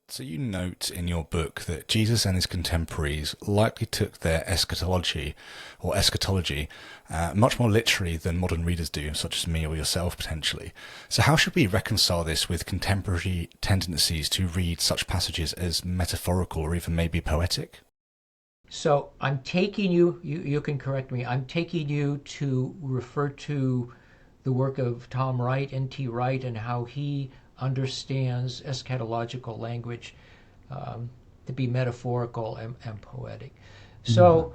So you note in your book that Jesus and his contemporaries likely took their eschatology much more literally than modern readers do, such as me or yourself potentially. So how should we reconcile this with contemporary tendencies to read such passages as metaphorical or even maybe poetic? So I'm taking you can correct me, I'm taking you to refer to the work of Tom Wright, N.T. Wright, and how he understands eschatological language to be metaphorical and poetic. So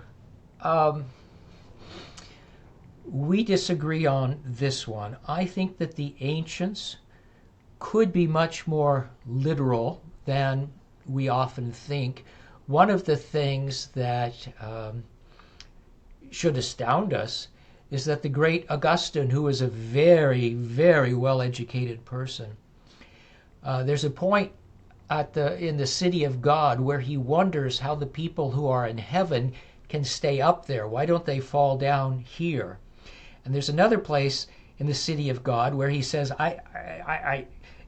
we disagree on this one. I think that the ancients could be much more literal than we often think. One of the things that should astound us is that the great Augustine, who was a very, very well educated person, there's a point in the city of God where he wonders how the people who are in heaven can stay up there. Why don't they fall down here? And there's another place in the city of God where he says,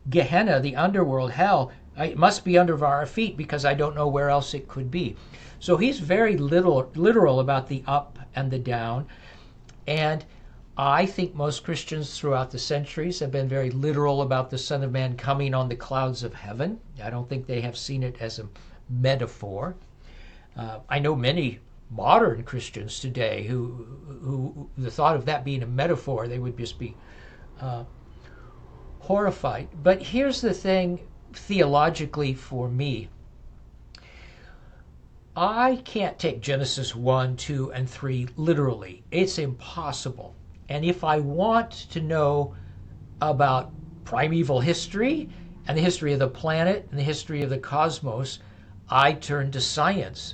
Gehenna, the underworld, hell, it must be under our feet because I don't know where else it could be. So he's very literal about the up and the down. And I think most Christians throughout the centuries have been very literal about the Son of Man coming on the clouds of heaven. I don't think they have seen it as a metaphor. I know many modern Christians today who the thought of that being a metaphor, they would just be horrified. But here's the thing theologically for me. I can't take Genesis 1, 2, and 3 literally. It's impossible. And if I want to know about primeval history and the history of the planet and the history of the cosmos, I turn to science.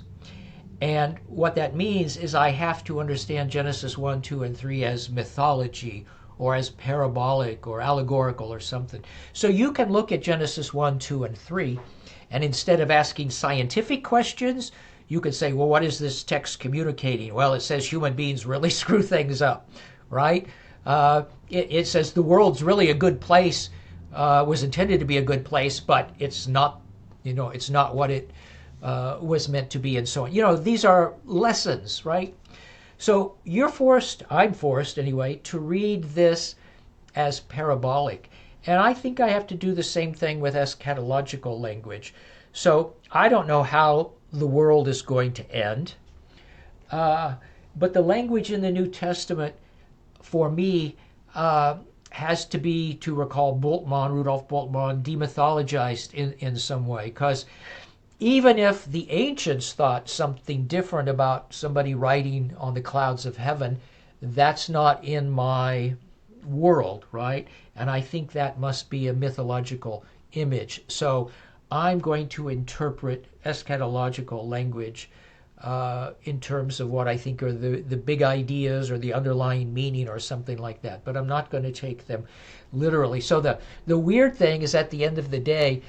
And what that means is I have to understand Genesis 1, 2, and 3 as mythology or as parabolic or allegorical or something. So you can look at Genesis 1, 2, and 3, and instead of asking scientific questions, you could say, well, what is this text communicating? Well, it says human beings really screw things up, right? It says the world's really a good place, was intended to be a good place, but it's not, it's not what it was meant to be, and so on. These are lessons, right? So I'm forced anyway, to read this as parabolic. And I think I have to do the same thing with eschatological language. So I don't know how the world is going to end, but the language in the New Testament, for me, has to be, to recall Rudolf Bultmann, demythologized in some way. Because even if the ancients thought something different about somebody riding on the clouds of heaven, that's not in my world, right? And I think that must be a mythological image. So I'm going to interpret eschatological language in terms of what I think are the big ideas or the underlying meaning or something like that. But I'm not going to take them literally. So the weird thing is, at the end of the day,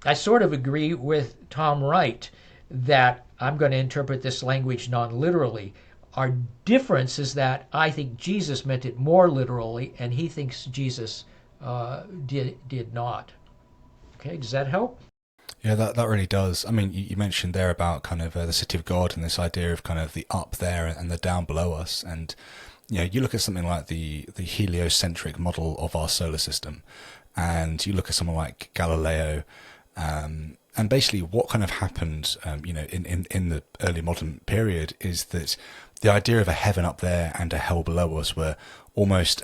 I sort of agree with Tom Wright that I'm going to interpret this language non-literally. Our difference is that I think Jesus meant it more literally, and he thinks Jesus did not. Okay, does that help? Yeah, that really does. I mean, you mentioned there about kind of the city of God and this idea of kind of the up there and the down below us. And, you look at something like the heliocentric model of our solar system, and you look at someone like Galileo, and basically what kind of happened, in the early modern period is that the idea of a heaven up there and a hell below us were almost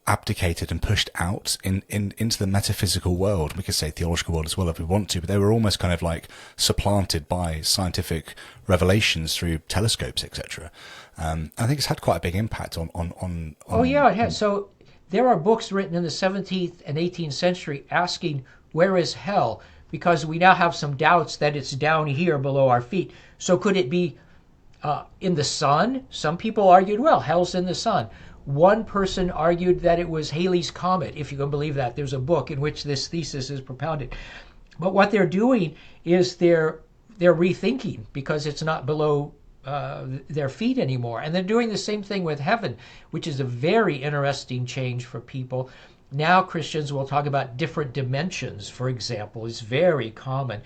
abdicated and pushed out into the metaphysical world. We could say theological world as well if we want to, but they were almost kind of like supplanted by scientific revelations through telescopes, etc. I think it's had quite a big impact Oh, yeah, it has. on So there are books written in the 17th and 18th century asking, where is hell? Because we now have some doubts that it's down here below our feet. So could it be in the sun? Some people argued, well, hell's in the sun. One person argued that it was Halley's Comet, if you can believe that. There's a book in which this thesis is propounded. But what they're doing is they're rethinking, because it's not below their feet anymore. And they're doing the same thing with heaven, which is a very interesting change for people. Now Christians will talk about different dimensions, for example, is very common,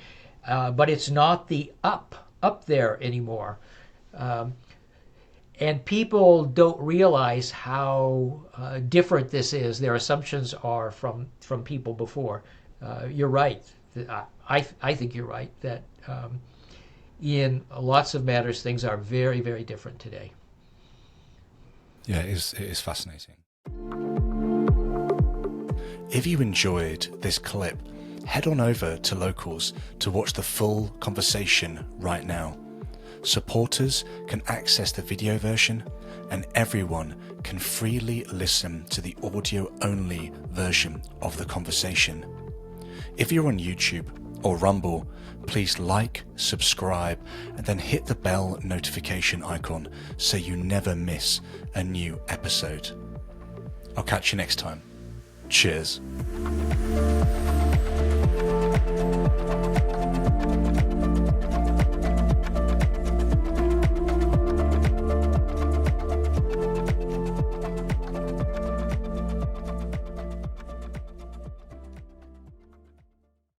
but it's not the up there anymore. And people don't realize how different this is. Their assumptions are from people before. You're right. I think you're right that in lots of matters things are very, very different today. Yeah, it is fascinating. If you enjoyed this clip, head on over to Locals to watch the full conversation right now. Supporters can access the video version, and everyone can freely listen to the audio-only version of the conversation. If you're on YouTube or Rumble, please like, subscribe, and then hit the bell notification icon so you never miss a new episode. I'll catch you next time. Cheers.